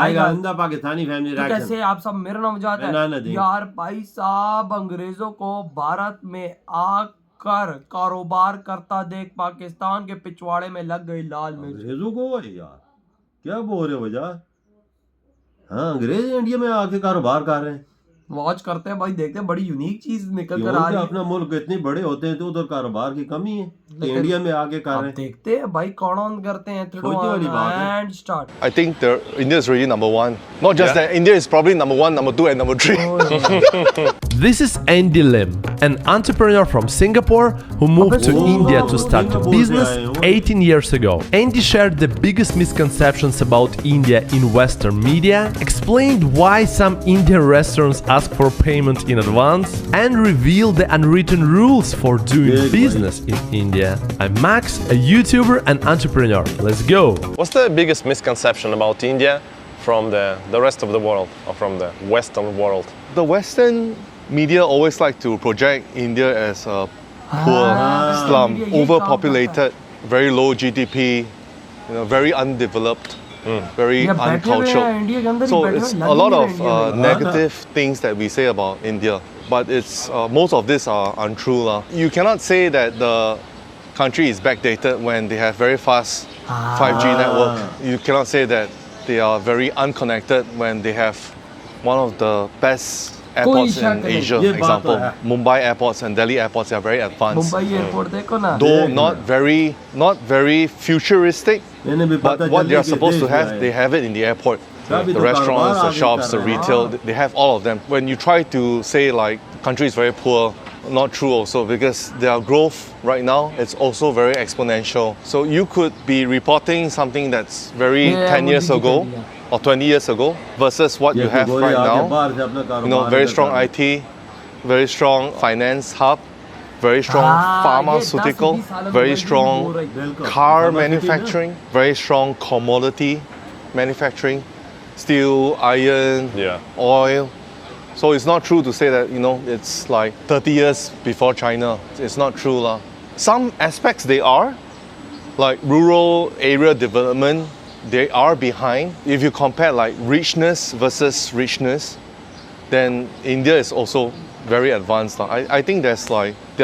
आएगा अंधा पाकिस्तानी फैमिली तो रिएक्शन। कैसे आप सब, मेरा नाम वजाहत मैं नाना है दी। यार। भाई साहब अंग्रेजों को भारत में आकर कारोबार करता देख पाकिस्तान के पिछवाड़े में लग गई लाल मिर्च। अंग्रेजों को यार क्या बोल रहे हो वजह? हाँ, अंग्रेज इंडिया में आके कारोबार कर रहे हैं। वॉच करते हैं भाई, देखते हैं बड़ी यूनिक चीज निकल कर आ क्योंकि रही है। अपना मुल्क इतने बड़े होते हैं तो उधर कारोबार की कमी है, लेकिन इंडिया में आके कर अब रहे हैं। देखते हैं भाई कौन ऑन करते हैं। सोचने वाली बात है। And start. I think India is really number one. Not just that, India is probably number one, number two, and number three. This is Andy Lim, an entrepreneur from Singapore who moved to India to start a business 18 years ago. Andy shared the biggest misconceptions about India in Western media, explained why some Indian restaurants ask for payment in advance, and revealed the unwritten rules for doing business in India. I'm Max, a YouTuber and entrepreneur. Let's go! What's the biggest misconception about India from the rest of the world, or from the Western world? The Western media always like to project India as a poor slum, overpopulated, very low GDP, very undeveloped, very uncultured. So it's a lot of negative things that we say about India, but it's most of this are untrue. You cannot say that the country is backdated when they have very fast 5G network. You cannot say that they are very unconnected when they have one of the best airports in Asia. Example, Mumbai airports and Delhi airports are very advanced. Mumbai airport देखो ना, Though not very futuristic, but what they are supposed to have, they have it in the airport. The restaurants, the shops, the retail, they have all of them. When you try to say like the country is very poor, not true also, because their growth right now it's also very exponential. So you could be reporting something that's very 10 years ago or 20 years ago versus what you have right now. Very strong IT, very strong finance hub, very strong pharmaceutical, very strong car manufacturing, very strong commodity manufacturing, steel, iron, oil. So it's not true to say that, it's like 30 years before China. It's not true. Some aspects they are, like rural area development, they are behind. If you compare like richness versus richness, then India is also very advanced. I think there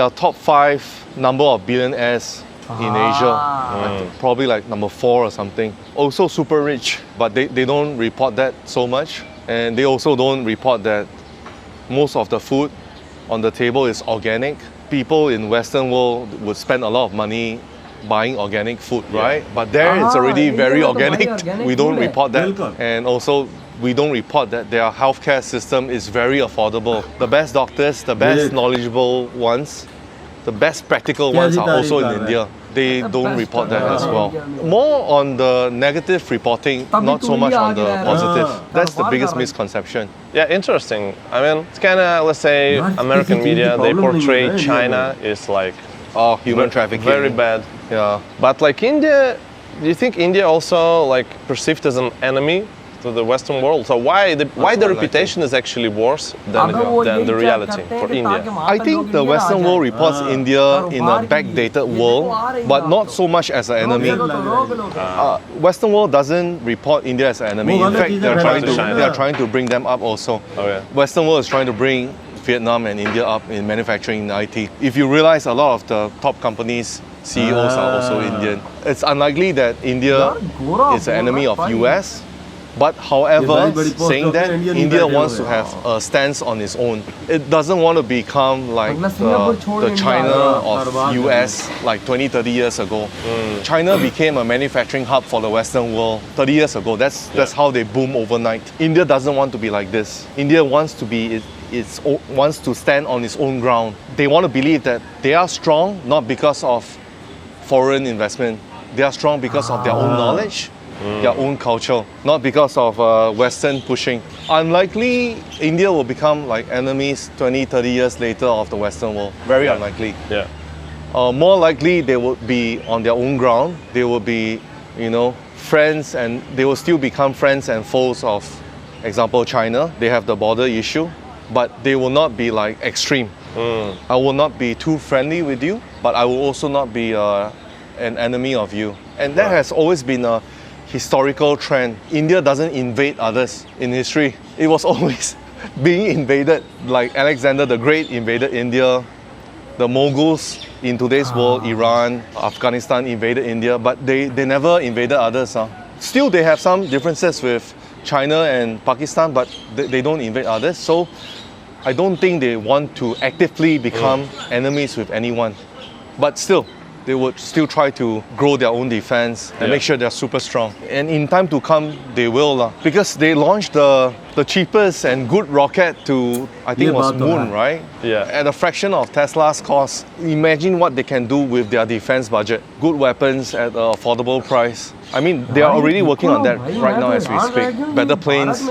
are top 5 number of billionaires in Asia, probably like number 4 or something. Also super rich, but they don't report that so much. And they also don't report that most of the food on the table is organic. People in Western world would spend a lot of money buying organic food, right? But there it's already very organic. We don't report that. And also we don't report that their healthcare system is very affordable. The best doctors, the best knowledgeable ones, the best practical ones are also in India. They don't report that as well. More on the negative reporting, not so much on the positive. That's the biggest misconception. Yeah, interesting. I mean, it's kind of, let's say, American media, they portray China is like human trafficking. Very bad. Yeah. But like India, do you think India also like perceived as an enemy to the Western world? So why the reputation is actually worse than the reality for India? I think the Western world reports India in a backdated world, but not so much as an enemy. Western world doesn't report India as an enemy. In fact, they are trying to bring them up also. Western world is trying to bring Vietnam and India up in manufacturing and IT. If you realize a lot of the top companies, CEOs are also Indian. It's unlikely that India is an enemy of US. But however, saying that, India wants to have a stance on its own. It doesn't want to become like the China of US like 20, 30 years ago. China became a manufacturing hub for the Western world 30 years ago. That's how they boom overnight. India doesn't want to be like this. India wants to be wants to stand on its own ground. They want to believe that they are strong not because of foreign investment. They are strong because of their own knowledge, their own culture, not because of Western pushing. Unlikely India will become like enemies 20, 30 years later of the Western world. Very unlikely. Yeah. More likely they will be on their own ground. They will be, friends, and they will still become friends and foes of, example, China. They have the border issue, but they will not be like extreme. I will not be too friendly with you, but I will also not be an enemy of you. And that has always been a historical trend. India doesn't invade others in history. It was always being invaded. Like Alexander the Great invaded India. The Mughals in today's world, Iran, Afghanistan invaded India, but they never invaded others. Still, they have some differences with China and Pakistan, but they don't invade others. So I don't think they want to actively become enemies with anyone. But still, they would still try to grow their own defense and make sure they're super strong. And in time to come, they will. Because they launched the cheapest and good rocket to, I think it was Moon, right? Yeah. At a fraction of Tesla's cost. Imagine what they can do with their defense budget. Good weapons at an affordable price. I mean, they are already working on that right now as we speak. Better planes,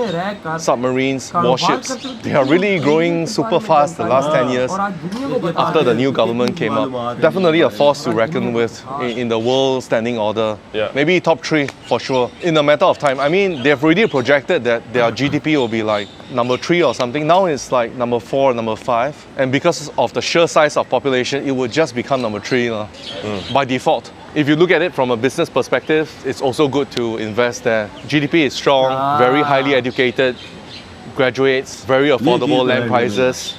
submarines, warships. They are really growing super fast the last 10 years after the new government came up. Definitely a force to reckon with in the world standing order. Yeah. Maybe top 3 for sure. In a matter of time. I mean, they've already projected that their GDP will be like number 3 or something. Now it's like number 4, number 5. And because of the sheer size of population, it would just become number 3 by default. If you look at it from a business perspective, it's also good to invest there. GDP is strong, very highly educated, graduates, very affordable land prices,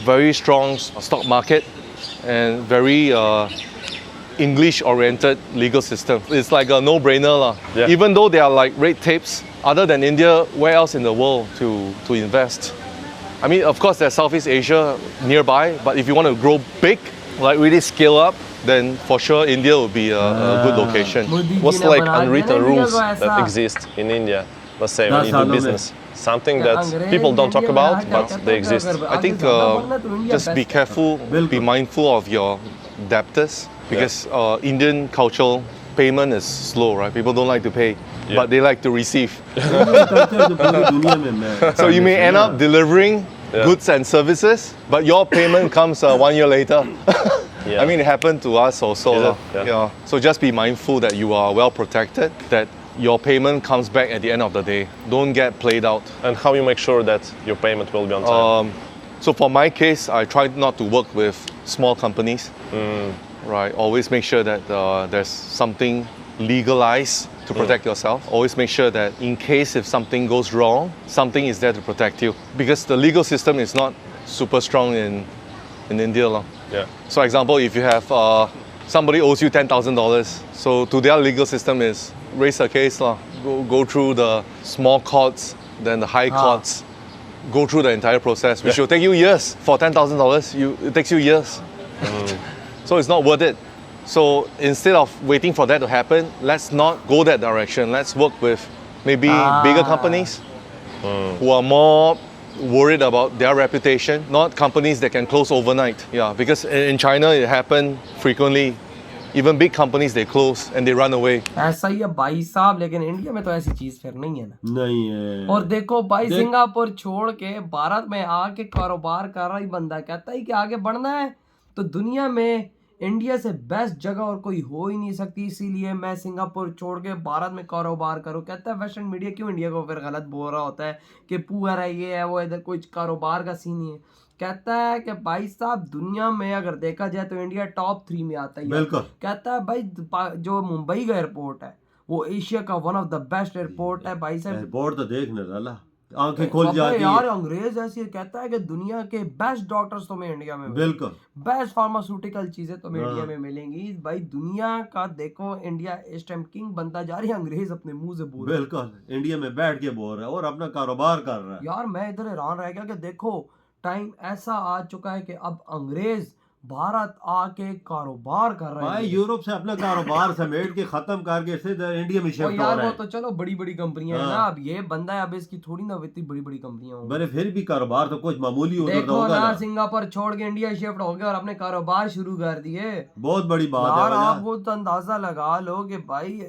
very strong stock market, and very English-oriented legal system. It's like a no-brainer. Yeah. Even though there are like red tapes, other than India, where else in the world to invest? I mean, of course, there's Southeast Asia nearby, but if you want to grow big, like really scale up, then for sure India will be a good location. What's like unwritten rules that exist in India, let's say, when you do business? Something that people don't talk about, but they exist. I think just be careful, be mindful of your debtors, because Indian cultural payment is slow, right? People don't like to pay, but they like to receive. So you may end up delivering goods and services, but your payment comes 1 year later. I mean, it happened to us also. So just be mindful that you are well protected, that your payment comes back at the end of the day. Don't get played out. And how you make sure that your payment will be on time? So for my case, I try not to work with small companies. Right, always make sure that there's something legalized to protect yourself. Always make sure that in case if something goes wrong, something is there to protect you. Because the legal system is not super strong in India. Yeah. So example, if you have somebody owes you $10,000, so to their legal system is raise a case, go through the small courts, then the high courts, go through the entire process, which will take you years. For $10,000, it takes you years. So it's not worth it. So instead of waiting for that to happen, let's not go that direction. Let's work with maybe bigger companies who are more worried about their reputation, not companies that can close overnight. Yeah, because in China it happened frequently. Even big companies, they close and they run away. ऐसा ही है भाई साहब, लेकिन India में तो ऐसी चीज फिर नहीं है ना। नहीं है। और देखो भाई, सिंगापुर छोड़ के भारत में आके कारोबार कर रहा ही बंदा कहता है कि आगे बढ़ना है तो दुनिया में इंडिया से बेस्ट जगह और कोई हो ही नहीं सकती, इसीलिए मैं सिंगापुर छोड़ के भारत में कारोबार करूं। कहता है वेस्टर्न मीडिया क्यों इंडिया को फिर गलत बोल रहा होता है कि पुअर है, ये है वो, इधर कोई कारोबार का सीन नहीं है। कहता है कि भाई साहब दुनिया में अगर देखा जाए तो इंडिया टॉप 3 में आता ही है। कहता है भाई जो मुंबई का एयरपोर्ट है वो एशिया का one of the best airport है। भाई साहब एयरपोर्ट तो देखने वाला, आंखें खुल जाती है यार। अंग्रेज ऐसी कहता है कि दुनिया के बेस्ट डॉक्टर्स तुम्हें इंडिया में बिल्कुल, बेस्ट फार्मास्यूटिकल चीजें तुम्हें इंडिया में मिलेंगी। भाई दुनिया का देखो, इंडिया इस टाइम किंग बनता जा रही है, अंग्रेज अपने मुंह से बोल रहे हैं। बिल्कुल, इंडिया में बैठ के बोल रहा है और अपना कारोबार कर रहा है। यार मैं इधर हैरान रह गया कि देखो टाइम ऐसा आ चुका है कि अब अंग्रेज भारत आके कारोबार कर रहे हैं। भाई यूरोप से अपना कारोबार समेट के खत्म करके सीधे इंडिया में शिफ्ट हो रहा है। वो तो चलो बड़ी बड़ी कंपनियां है ना, अब ये बंदा है, अब इसकी थोड़ी ना इतनी बड़ी बड़ी कंपनियां होंगी। बड़े फिर भी कारोबार तो कुछ मामूली उधर देखो ना, सिंगापुर छोड़ के इंडिया शिफ्ट हो गया और अपने कारोबार शुरू कर दिए। बहुत बड़ी बात है। आप वो तो अंदाजा लगा लो कि भाई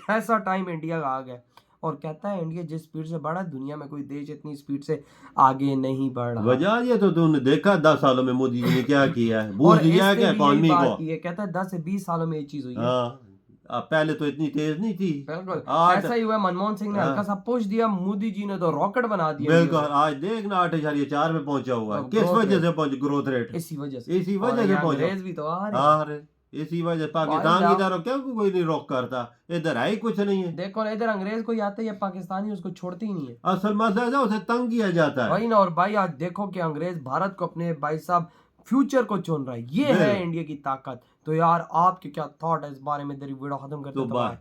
ऐसा टाइम इंडिया का आ गया। और कहता है इंडिया जिस स्पीड से बढ़ा, दुनिया में कोई देश इतनी स्पीड से आगे नहीं बढ़ रहा। वजह ये तो तूने देखा 10 सालों में मोदी जी ने क्या किया है, बूस्ट दिया है क्या इकोनॉमी को। कहता है 10 से 20 सालों में ये चीज हुई है। पहले तो इतनी तेज नहीं थी। बिल्कुल ऐसा ही हुआ। मनमोहन सिंह ने हल्का सा पुश दिया, मोदी जी ने तो रॉकेट बना दिया। बिल्कुल, आज देखना 8.4 में पहुंचा हुआ है। किस वजह से पहुंच, ग्रोथ रेट इसी वजह से पहुंचा। अंग्रेज भी तो आ रहे। इसी वजह पाकिस्तान की तरफ क्यों कोई नहीं रोक करता, इधर है ही कुछ नहीं है। देखो ना इधर अंग्रेज कोई आता है या पाकिस्तानी उसको छोड़ती ही नहीं है। असल मसला है उसे तंग किया जाता है। वही ना। और भाई आज देखो कि अंग्रेज भारत को अपने भाई साहब फ्यूचर को चुन रहा है, ये है इंडिया की ताकत। तो यार आपके क्या थॉट है इस बारे में? तेरी वीडियो खत्म करते तो हैं।